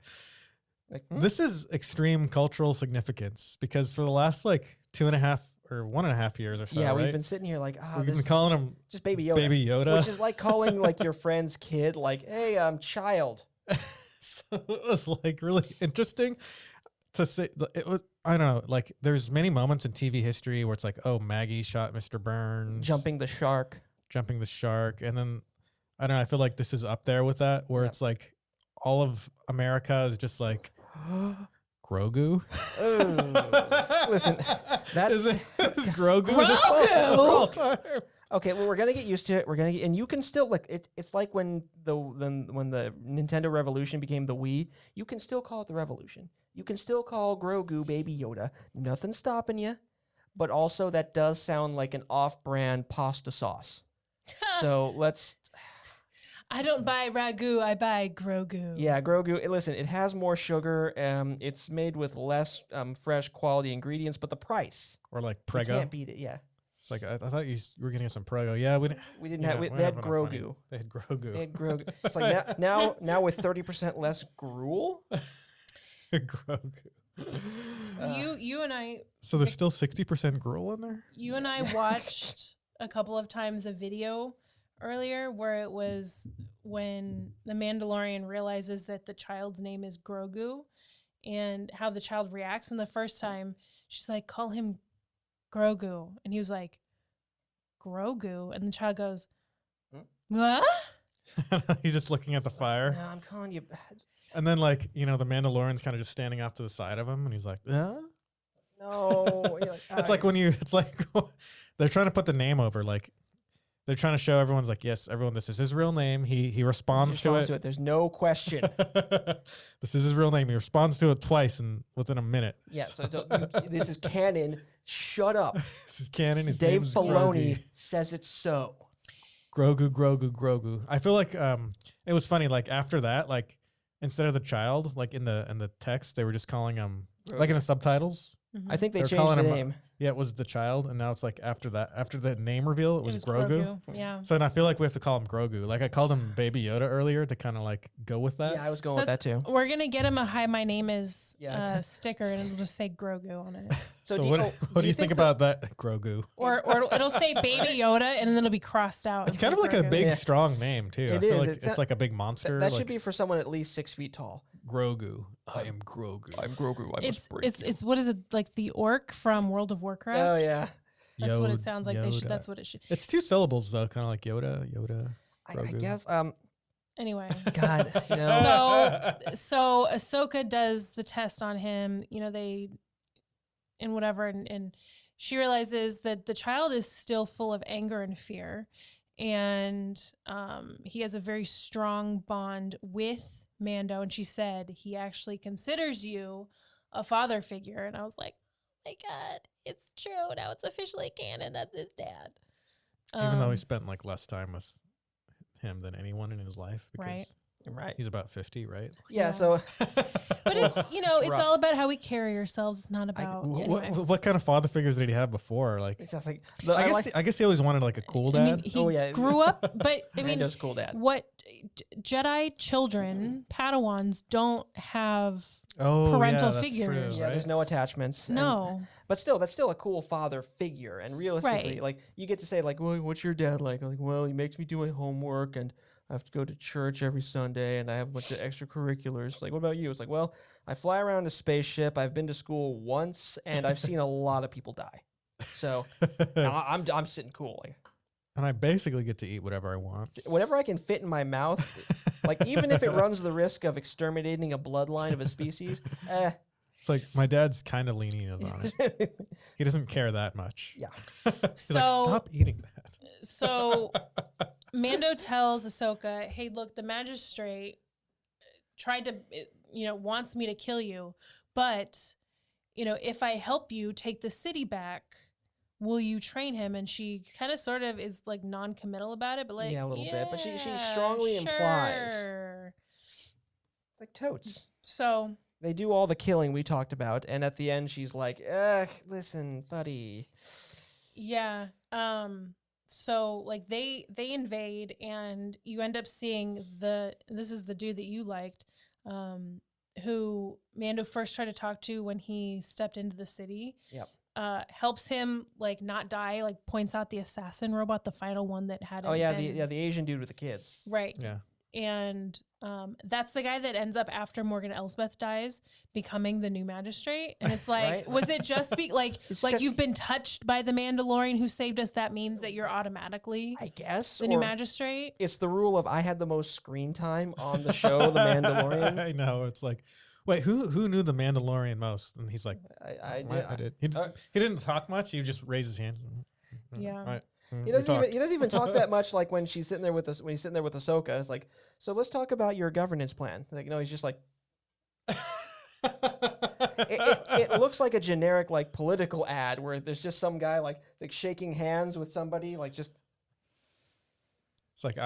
Like, this is extreme cultural significance because for the last like 2.5 or 1.5 years or so, yeah, right? we've been sitting here like, We've been this calling him just Baby Yoda. Baby Yoda. Which is like calling like your friend's kid, like, hey, child. So it was like really interesting to say. It was, I don't know, like there's many moments in TV history where it's like, oh, Maggie shot Mr. Burns, Jumping the shark. jumping the shark, and then I don't know. I feel like this is up there with that, where Yeah. it's like all of America is just like Grogu. Listen, that's is Grogu is just all time. okay. Well, we're gonna get used to it. And you can still like it. It's like when the Nintendo Revolution became the Wii. You can still call it the Revolution. You can still call Grogu Baby Yoda. Nothing's stopping you. But also, that does sound like an off-brand pasta sauce. So let's. I don't buy ragu, I buy Grogu. Yeah, Grogu. Listen, it has more sugar. It's made with less fresh quality ingredients, but the price, Or like you Prego. can't beat it. Yeah, It's like I thought you were getting us some Prego. Yeah, we didn't. we didn't you have. know, They we had don't have enough money. Grogu. They had Grogu. They had Grogu. It's like now with 30% less gruel. Grogu. You and I So there's still 60% gruel in there. watched a couple of times a video earlier, where it was when the Mandalorian realizes that the child's name is Grogu, and how the child reacts. And the first time, she's like, "Call him Grogu," and he was like, "Grogu," and the child goes, "What?" He's just looking at the fire. No, I'm calling you. And then, like, you know, the Mandalorian's kind of just standing off to the side of him, and he's like, No. You're like, it's like when you, it's like they're trying to put the name over, like they're trying to show everyone's like, yes, everyone, this is his real name. He responds to it. There's no question. This is his real name. He responds to it twice and within a minute. Yeah, so this is canon. Shut up. This is canon. His Dave name's Filoni Grogu. says it's so. Grogu. I feel like it was funny. Like after that, like instead of the child, like in the text, they were just calling him like in the subtitles. I think they They're changed calling the him, name. Yeah, it was the child, and now it's like after that, after the name reveal, it was Grogu. Yeah. So then I feel like we have to call him Grogu. Like I called him Baby Yoda earlier to kind of like go with that. Yeah, I was going with that too. We're gonna get him a "Hi, my name is" Yeah. sticker, and it'll just say Grogu on it. So do what do you think about that, Grogu? Or it'll say Baby Yoda, and then it'll be crossed out. It's and kind of say like a Grogu. big, Yeah. strong name too. It I feel is. like it's like a big monster. That like should be for someone at least 6 feet tall. Grogu. I am Grogu. I'm Grogu. I It's what is it, like the orc from World of Warcraft? Oh yeah. That's what it sounds like. Yoda. That's what it should. It's 2 syllables though, kind of like Yoda. I Grogu. guess. Anyway. God. You know. So Ahsoka does the test on him, you know, and whatever, and she realizes that the child is still full of anger and fear, and he has a very strong bond with Mando, and she said he actually considers you a father figure, and I was like, oh my God, it's true. Now it's officially canon that his dad. Even though he spent like less time with him than anyone in his life, because Right. he's about 50, right? Yeah. So. But it's, you know, It's it's rough. all about how we carry ourselves. It's not about. anyway. What kind of father figures did he have before? Like, It's just like I guess he always wanted like a cool I dad. mean, he Oh, yeah. grew up, but I mean, Mando's cool dad. what Jedi children, Padawans, don't have Oh, parental yeah, that's figures. True, Yeah, right? there's no attachments. and- no. but still, that's still a cool father figure. And realistically, Right. like you get to say, like, well, what's your dad like? Like, well, he makes me do my homework, and I have to go to church every Sunday, and I have a bunch of extracurriculars. Like, what about you? It's like, well, I fly around a spaceship. I've been to school once, and I've seen a lot of people die. So I'm sitting cool. Like, And I basically get to eat whatever I want. whatever I can fit in my mouth, like even if it runs the risk of exterminating a bloodline of a species, It's like my dad's kind of leaning in on it. He doesn't care that much. yeah. He's like, stop eating that. So Mando tells Ahsoka, hey, look, the magistrate tried to, you know, wants me to kill you, but, you know, if I help you take the city back, will you train him? And she kind of sort of is like non-committal about it, but like, Yeah, a little bit, but she "Yeah, strongly implies." sure." It's like totes. So They do all the killing we talked about, and at the end she's like, listen, buddy. yeah, so like they invade, and you end up seeing this is the dude that you liked, who Mando first tried to talk to when he stepped into the city. Yep. Helps him like not die, like points out the assassin robot, the final one that had. Oh yeah, the Asian dude with the kids. Right. Yeah. And that's the guy that ends up after Morgan Elsbeth dies becoming the new magistrate. And it's like, Right. was it just like It's like 'cause- you've been touched by the Mandalorian who saved us? That means that you're automatically I guess. the new or magistrate. It's the rule of I had the most screen time on the show, The Mandalorian. I know. It's like, wait, who knew the Mandalorian most? And he's like, I did. I did. He didn't talk much. He just raised his hand. Yeah. Right. He doesn't even talk that much. Like when she's sitting there with us, when he's sitting there with Ahsoka, it's like, so let's talk about your governance plan. Like, no, he's just like, it looks like a generic like political ad where there's just some guy like shaking hands with somebody, like just. It's like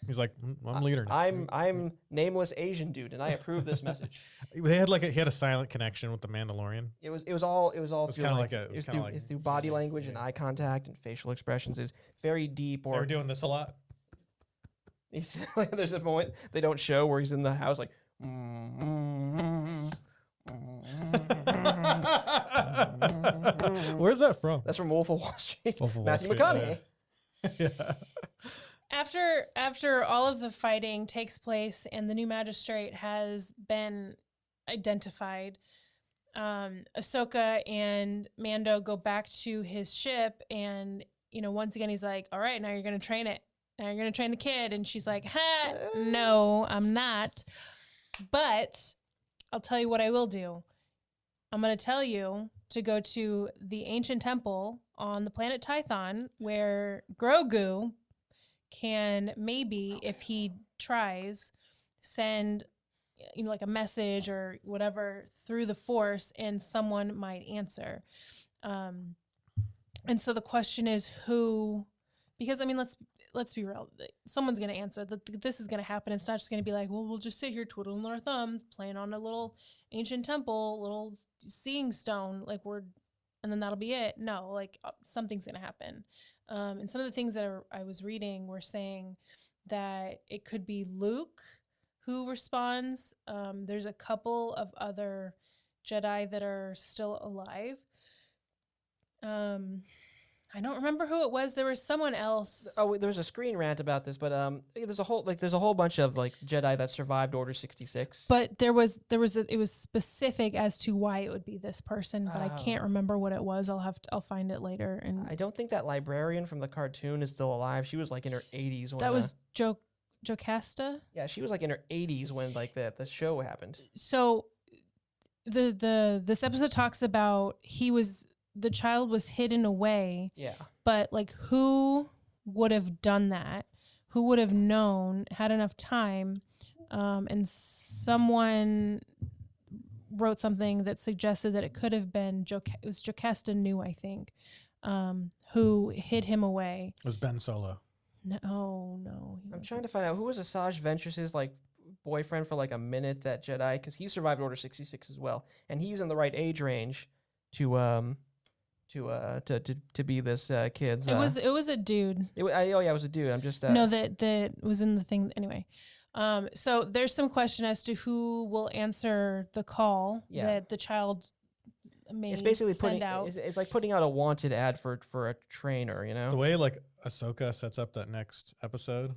he's like, I'm leader now. I'm nameless Asian dude, and I approve this message. They had he had a silent connection with the Mandalorian. It was all through kinda like, like a- it was kinda like- it's through body language and eye contact and facial expressions. It's very deep. They were Or doing this a lot. there's a moment they don't show where he's in the house like. Where's that from? That's from Wolf of Wall Street. Wolf of Wall Matthew Street, McConaughey. yeah. After all of the fighting takes place and the new magistrate has been identified, Ahsoka and Mando go back to his ship, and once again he's like, "All right, now you're gonna train it. Now you're gonna train the kid," and she's like, "Ha, no, I'm not. But I'll tell you what I will do. I'm gonna tell you to go to the ancient temple on the planet Tython, where Grogu can maybe, if he tries, send like a message or whatever through the Force, and someone might answer." And so the question is who, because I mean, let's be real. Someone's going to answer that this is going to happen. It's not just going to be like, well, we'll just sit here twiddling our thumb, playing on a little ancient temple, little seeing stone, and then that'll be it. No, like something's going to happen. And some of the things that I was reading were saying that it could be Luke who responds. There's a couple of other Jedi that are still alive. I don't remember who it was. There was someone else. Oh, there was a screen rant about this, but there's a whole bunch of like Jedi that survived Order 66. But it was specific as to why it would be this person, but I can't remember what it was. I'll find it later. And I don't think that librarian from the cartoon is still alive. She was like in her 80s when that was Jocasta. Yeah, she was like in her 80s when like the show happened. So this episode talks about the child was hidden away. Yeah. But like, who would have done that? Who would have known, had enough time? And someone wrote something that suggested that it could have been it was Jocasta Nu, I think, who hid him away. It was Ben Solo. No. I'm trying to find out who was Asajj Ventress's like boyfriend for like a minute, that Jedi, because he survived Order 66 as well, and he's in the right age range to be this kid's. It was a dude. It was a dude. I'm just no, that was in the thing anyway. So there's some question as to who will answer the call that the child may it's basically send out. It's like putting out a wanted ad for a trainer, The way like Ahsoka sets up that next episode,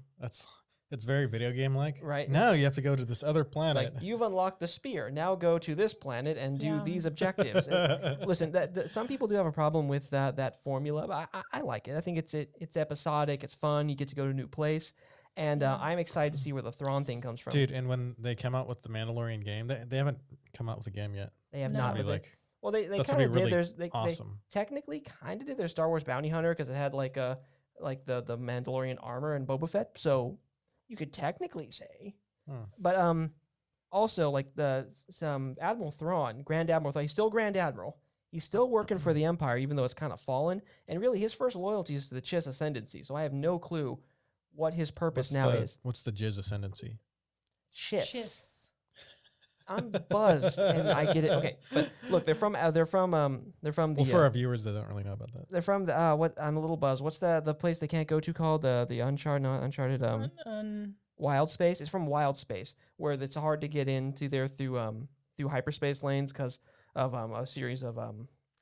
it's very video game like. Right. Now you have to go to this other It's planet. like, you've unlocked the spear. Now go to this planet and do these objectives. And listen, some people do have a problem with that formula, but I like it. I think it's episodic. It's fun. You get to go to a new place. And I'm excited to see where the Thrawn thing comes from. Dude, and when they come out with the Mandalorian game, they haven't come out with a game yet. They have No. not. Be But like, well, they that's kind gonna of be did. really They awesome. technically kind of did their Star Wars Bounty Hunter, because it had like the Mandalorian armor and Boba Fett. So you could technically say, but also like some Admiral Thrawn, Grand Admiral Thrawn, he's still Grand Admiral. He's still working for the Empire, even though it's kind of fallen. And really, his first loyalty is to the Chiss Ascendancy. So I have no clue what his purpose is. What's the Jizz Ascendancy? Chiss. I'm buzzed, and I get it. Okay, but look, they're from the. Well, for our viewers that don't really know about that, They're from the I'm a little buzzed. What's the place they can't go to called the Uncharted Wild Space? It's from Wild Space, where it's hard to get into there through hyperspace lanes because of a series of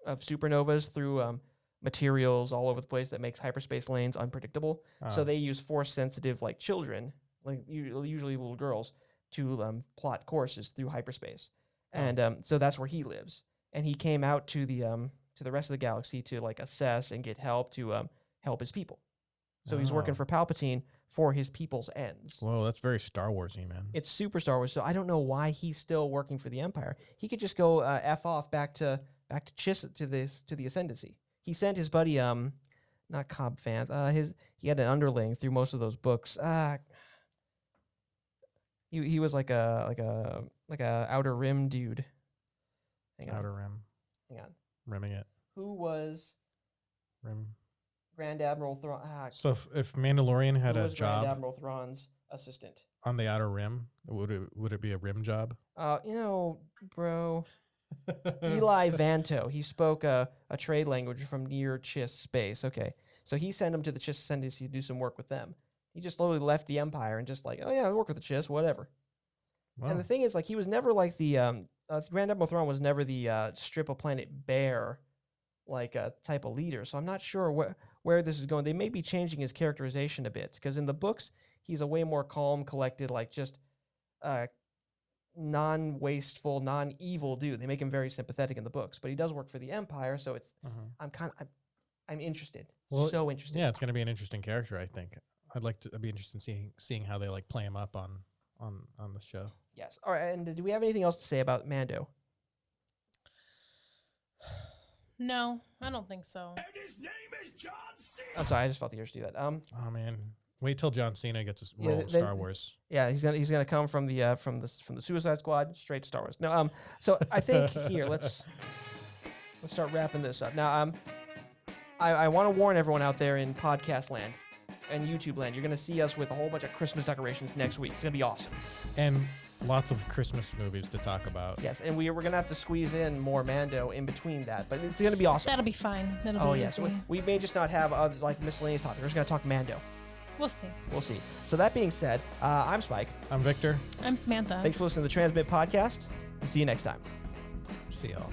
supernovas through materials all over the place that makes hyperspace lanes unpredictable. So they use force sensitive like children, like usually little girls, to plot courses through hyperspace. And so that's where he lives. And he came out to the rest of the galaxy to like assess and get help to help his people. So he's working for Palpatine for his people's ends. Whoa, that's very Star Warsy, man. It's super Star Wars. So I don't know why he's still working for the Empire. He could just go f off back to Chiss to the Ascendancy. He sent his buddy not Cobb Vanth. He had an underling through most of those books. He was like a Outer Rim dude. Hang on. Outer Rim. Hang on. Rimming it. Who was Rim. Grand Admiral Thrawn? So if Mandalorian had who a was Grand job Admiral Thrawn's assistant? on the Outer Rim, would it be a rim job? Bro. Eli Vanto. He spoke a trade language from near Chiss space. Okay. So he sent him to the Chiss Ascendancy to do some work with them. He just slowly left the Empire and just like, oh yeah, I work with the Chiss, whatever. Wow. And the thing is, like, he was never like the Grand Admiral Thrawn was never the strip of planet bare like a type of leader. So I'm not sure where this is going. They may be changing his characterization a bit because in the books he's a way more calm, collected, like just non-wasteful, non-evil dude. They make him very sympathetic in the books, but he does work for the Empire, so it's I'm interested. Well, so interested. Yeah, it's going to be an interesting character, I think. I'd be interested in seeing how they like play him up on the show. Yes. All right. And do we have anything else to say about Mando? No, I don't think so. And his name is John Cena. I'm sorry, I just felt the urge to do that. Oh man, wait till John Cena gets his Yeah, role in Star Wars. Yeah, he's gonna come from the Suicide Squad straight to Star Wars. No, so I think here let's start wrapping this up. Now, I want to warn everyone out there in podcast land and YouTube land. You're gonna see us with a whole bunch of Christmas decorations next week. It's gonna be awesome. And lots of Christmas movies to talk about. Yes, and we're gonna have to squeeze in more Mando in between that, but it's gonna be awesome. That'll be fine. That'll be yes, easy. we may just not have other like miscellaneous topics. We're just gonna talk Mando. We'll see. We'll see. So that being said, I'm Spike. I'm Victor. I'm Samantha. Thanks for listening to the Transmit Podcast. See you next time. See y'all.